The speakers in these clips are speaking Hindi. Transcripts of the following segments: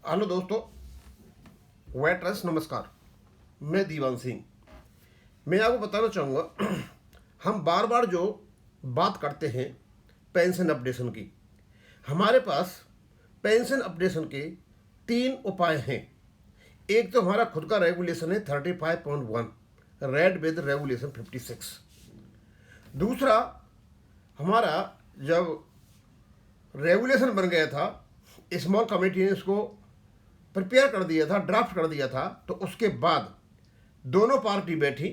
हेलो दोस्तों, वेटर्स नमस्कार। मैं दीवान सिंह। मैं आपको बताना चाहूँगा हम बार बार जो बात करते हैं पेंशन अपडेशन की, हमारे पास पेंशन अपडेशन के 3 उपाय हैं। एक तो हमारा खुद का रेगुलेशन है 35.1 रेड विद रेगुलेशन 56। दूसरा, हमारा जब रेगुलेशन बन गया था, स्मॉल कमेटी ने इसको प्रिपेयर कर दिया था, ड्राफ्ट कर दिया था, तो उसके बाद दोनों पार्टी बैठी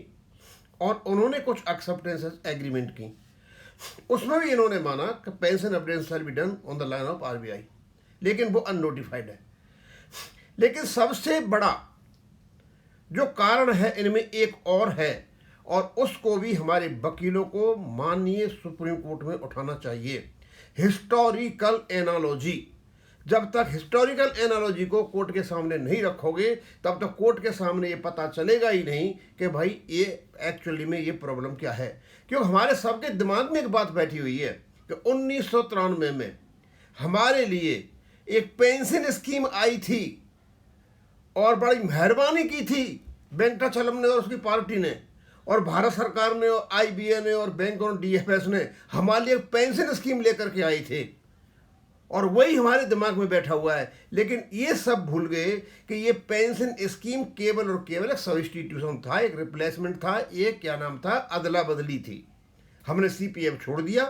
और उन्होंने कुछ एक्सेप्टेंस एग्रीमेंट की। उसमें भी इन्होंने माना कि pension updation shall be done on the line of RBI, लेकिन वो अननोटिफाइड है। लेकिन सबसे बड़ा जो कारण है इनमें एक और है, और उसको भी हमारे वकीलों को माननीय सुप्रीम कोर्ट में उठाना चाहिए। Historical analogy. जब तक हिस्टोरिकल एनालॉजी को कोर्ट के सामने नहीं रखोगे, तब तक कोर्ट के सामने ये पता चलेगा ही नहीं कि भाई ये एक्चुअली में ये प्रॉब्लम क्या है। क्योंकि हमारे सबके दिमाग में एक बात बैठी हुई है कि 1993 में हमारे लिए एक पेंशन स्कीम आई थी और बड़ी मेहरबानी की थी वेंकटाचलम ने और उसकी पार्टी ने, और भारत सरकार ने और आईबीए ने और बैंक और डीएफएस ने हमारे लिए पेंशन स्कीम लेकर के आई थे, और वही हमारे दिमाग में बैठा हुआ है। लेकिन ये सब भूल गए कि ये पेंशन स्कीम केवल और केवल एक सब्स्टिट्यूशन था, एक रिप्लेसमेंट था, एक क्या नाम था, अदला बदली थी। हमने सीपीएफ छोड़ दिया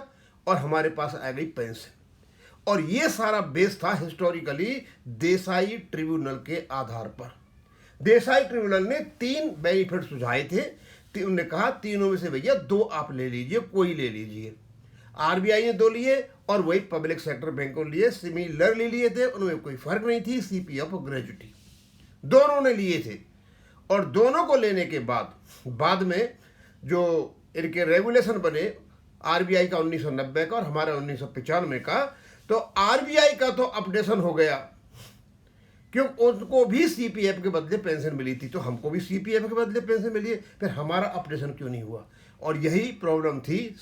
और हमारे पास आ गई पेंशन, और ये सारा बेस था हिस्टोरिकली देसाई ट्रिब्यूनल के आधार पर। देसाई ट्रिब्यूनल ने 3 बेनिफिट सुझाए थे। उन्होंने कहा तीनों में से भैया 2 आप ले लीजिए, कोई ले लीजिए। आरबीआई ने 2 लिए और वही पब्लिक सेक्टर बैंकों लिए सिमिलरली लिए थे, उनमें कोई फर्क नहीं थी। सीपीएफ और ग्रेजुटी दोनों ने लिए थे, और दोनों को लेने के बाद में जो इनके रेगुलेशन बने आरबीआई का 1990 का और हमारा 1995 का, तो आरबीआई का तो अपडेशन हो गया क्योंकि उनको भी सीपीएफ के बदले पेंशन मिली थी, तो हमको भी सीपीएफ के बदले पेंशन मिली है, फिर हमारा अपडेशन क्यों नहीं हुआ। और यही प्रॉब्लम थी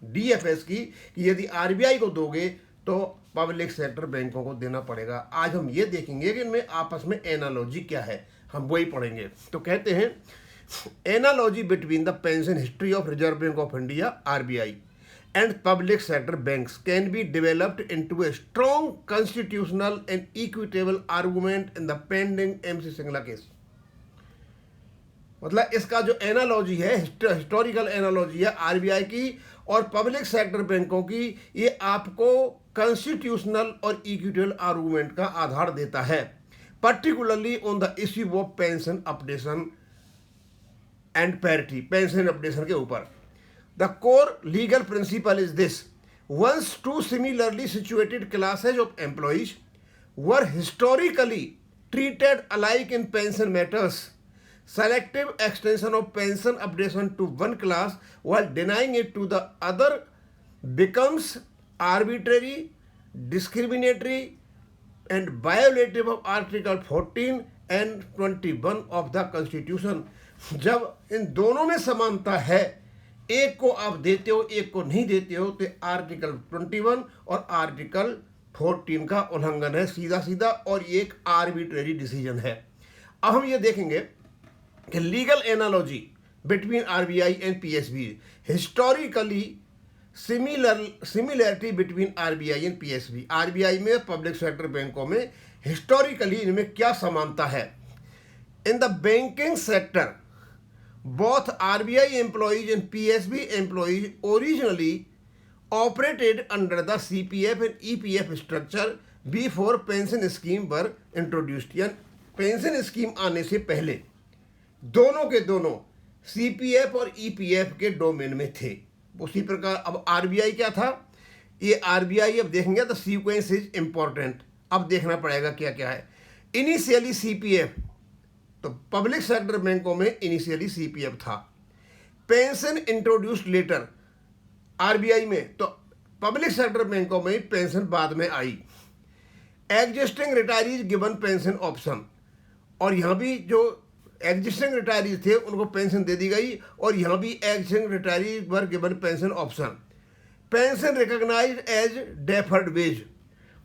डीएफएस की कि यदि आरबीआई को दोगे तो पब्लिक सेक्टर बैंकों को देना पड़ेगा। आज हम ये देखेंगे कि इनमें आपस में एनालॉजी क्या है, हम वही पढ़ेंगे। तो कहते हैं analogy between the pension history of reserve bank of India RBI and public sector banks can be developed into a strong constitutional and equitable argument in the pending MC Singla case. मतलब इसका जो एनालॉजी है, हिस्टोरिकल एनालॉजी है आरबीआई की और पब्लिक सेक्टर बैंकों की, ये आपको कॉन्स्टिट्यूशनल और इक्विटेबल आर्गूमेंट का आधार देता है, particularly on the issue of pension updation and parity. Pension updation के ऊपर the core legal principle is this: once 2 similarly situated classes of employees were historically treated alike in pension matters, selective extension of pension updation to one class while denying it to the other becomes arbitrary, discriminatory and violative of Article 14 and 21 of the Constitution। जब इन दोनों में समानता है, एक को आप देते हो एक को नहीं देते हो, तो आर्टिकल 21 और आर्टिकल 14 का उल्लंघन है सीधा सीधा, और ये एक आर्बिट्रेरी डिसीजन है। अब हम ये देखेंगे कि legal analogy between RBI and PSB, historically similarity between RBI and PSB. RBI में पब्लिक सेक्टर बैंकों में हिस्टोरिकली इनमें क्या समानता है। In the banking sector both RBI employees and PSB employees originally operated under the CPF and EPF structure before pension scheme were introduced। यानी पेंशन स्कीम आने से पहले दोनों के दोनों CPF और EPF के डोमेन में थे। उसी प्रकार अब RBI क्या था, ये RBI अब देखेंगे तो सीक्वेंस इज इम्पॉर्टेंट। अब देखना पड़ेगा क्या क्या है। इनिशियली CPF, तो पब्लिक सेक्टर बैंकों में इनिशियली सीपीएफ था। पेंशन इंट्रोड्यूस्ड लेटर आरबीआई में, तो पब्लिक सेक्टर बैंकों में पेंशन बाद में आई। Existing retirees given pension option, और यहाँ भी जो एग्जिस्टिंग रिटायरीज थे उनको पेंशन दे दी गई, और यहाँ भी existing retirees were given pension option. Pension recognised as deferred wage,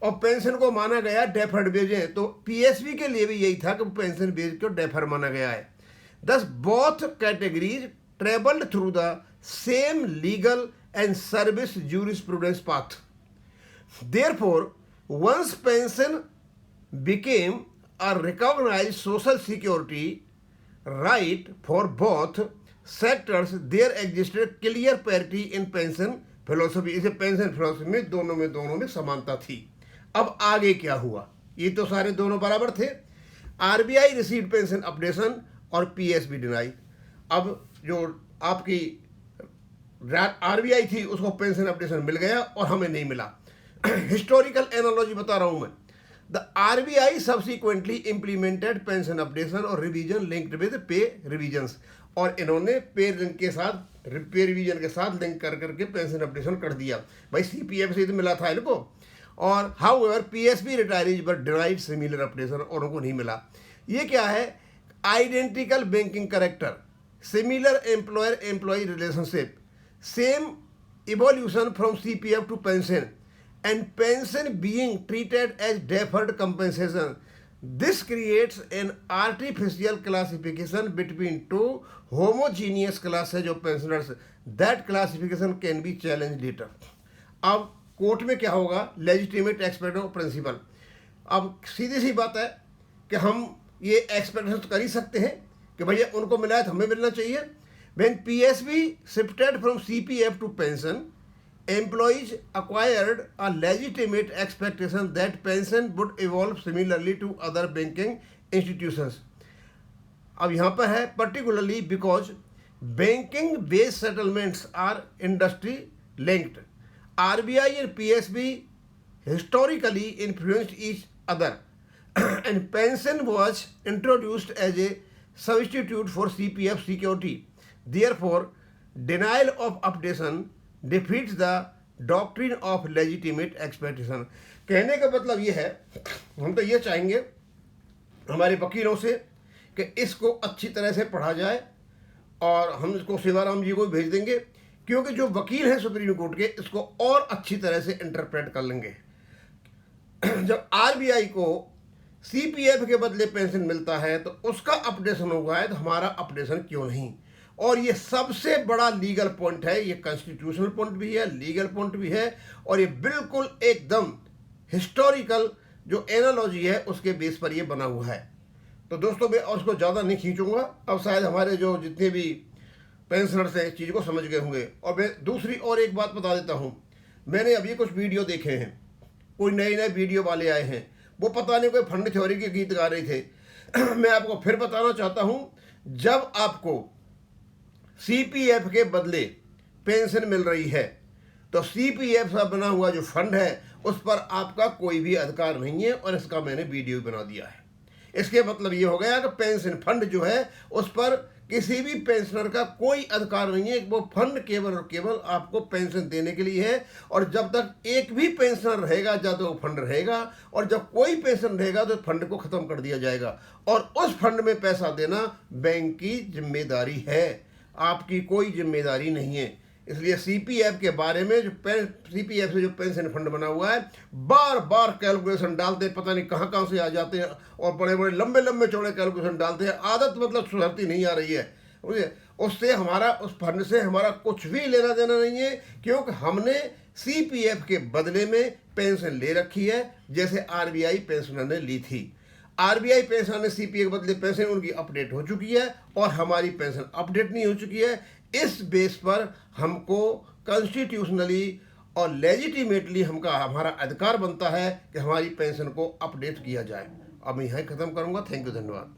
और पेंशन को माना गया डेफर्ड वेजें, तो पीएसबी के लिए भी यही था कि पेंशन वेज को डेफर माना गया है। Thus both categories travelled through the same legal and service jurisprudence path. Therefore once pension became a recognized social security right for both sectors, there existed clear parity in pension philosophy। इसे पेंशन फिलोसफी में दोनों में समानता थी। अब आगे क्या हुआ, ये तो सारे दोनों बराबर थे। आरबीआई रिसीव्ड पेंशन अपडेशन और पीएसबी डिनाई। अब जो आपकी आरबीआई थी उसको पेंशन अपडेशन मिल गया और हमें नहीं मिला। हिस्टोरिकल एनालॉजी बता रहा हूं मैं। The RBI subsequently implemented pension updation और revision linked with pay revisions, और इन्होंने पे के साथ पे रिवीजन के साथ लिंक कर करके पेंशन अपडेशन कर दिया। भाई सीपीएफ से तो मिला था इनको, और however PSB retirees but denied similar updation, और उनको नहीं मिला। ये क्या है? Identical banking character, similar employer employee relationship, same evolution from CPF to pension, and pension being treated as deferred compensation. This creates an artificial classification between two homogeneous classes of pensioners. That classification can be challenged later. अब कोर्ट में क्या होगा? Legitimate expectation of principle. अब सीधी सी बात है कि हम ये एक्सपेक्टेशन कर ही सकते हैं कि भैया उनको मिला है तो हमें मिलना चाहिए। When PSB shifted from CPF to pension, employees acquired a legitimate expectation that pension would evolve similarly to other banking institutions. अब यहाँ पर है particularly because banking based settlements are industry linked. RBI and PSB historically influenced each other and pension was introduced as a substitute for CPF security. Therefore, denial of updation defeats the doctrine of legitimate expectation. कहने का मतलब ये है, हम तो ये चाहेंगे हमारे वकीलों से कि इसको अच्छी तरह से पढ़ा जाए और हम इसको शिवाराम जी को भेज देंगे, क्योंकि जो वकील हैं सुप्रीम कोर्ट के इसको और अच्छी तरह से इंटरप्रेट कर लेंगे। जब आरबीआई को सीपीएफ के बदले पेंशन मिलता है तो उसका अपडेशन हुआ है, तो हमारा अपडेशन क्यों नहीं? और ये सबसे बड़ा लीगल पॉइंट है, ये कॉन्स्टिट्यूशनल पॉइंट भी है, लीगल पॉइंट भी है, और ये बिल्कुल एकदम हिस्टोरिकल जो एनालॉजी है उसके बेस पर ये बना हुआ है। तो दोस्तों मैं उसको ज़्यादा नहीं खींचूंगा, अब शायद हमारे जो जितने भी पेंशनर्स हैं चीज़ को समझ गए होंगे। और मैं दूसरी और एक बात बता देता हूँ, मैंने अभी कुछ वीडियो देखे हैं, कोई नए वीडियो वाले आए हैं, वो पता नहीं कोई फंड थ्योरी के गीत गा रहे थे। मैं आपको फिर बताना चाहता हूँ, जब आपको सीपीएफ के बदले पेंशन मिल रही है तो सीपीएफ का बना हुआ जो फंड है उस पर आपका कोई भी अधिकार नहीं है, और इसका मैंने वीडियो बना दिया है। इसके मतलब ये हो गया कि पेंशन फंड जो है उस पर किसी भी पेंशनर का कोई अधिकार नहीं है। वो फंड केवल और केवल आपको पेंशन देने के लिए है, और जब तक एक भी पेंशनर रहेगा जब तक वो फंड रहेगा, और जब कोई पेंशन रहेगा तो फंड को खत्म कर दिया जाएगा, और उस फंड में पैसा देना बैंक की जिम्मेदारी है, आपकी कोई जिम्मेदारी नहीं है। इसलिए सीपीएफ के बारे में जो सीपीएफ से जो पेंशन फंड बना हुआ है, बार बार कैलकुलेशन डालते हैं, पता नहीं कहाँ से आ जाते हैं, और बड़े बड़े लंबे चौड़े कैलकुलेशन डालते हैं। आदत मतलब सुधरती नहीं आ रही है, मुझे उससे हमारा उस फंड से हमारा कुछ भी लेना देना नहीं है, क्योंकि हमने सीपीएफ के बदले में पेंशन ले रखी है, जैसे आरबीआई पेंशनर ने ली थी। आरबीआई पेंशन ने सीपीएफ के बदले पेंशन उनकी अपडेट हो चुकी है, और हमारी पेंशन अपडेट नहीं हो चुकी है। इस बेस पर हमको कॉन्स्टिट्यूशनली और लेजिटिमेटली हमारा अधिकार बनता है कि हमारी पेंशन को अपडेट किया जाए। अब मैं यहीं ख़त्म करूँगा। थैंक यू, धन्यवाद।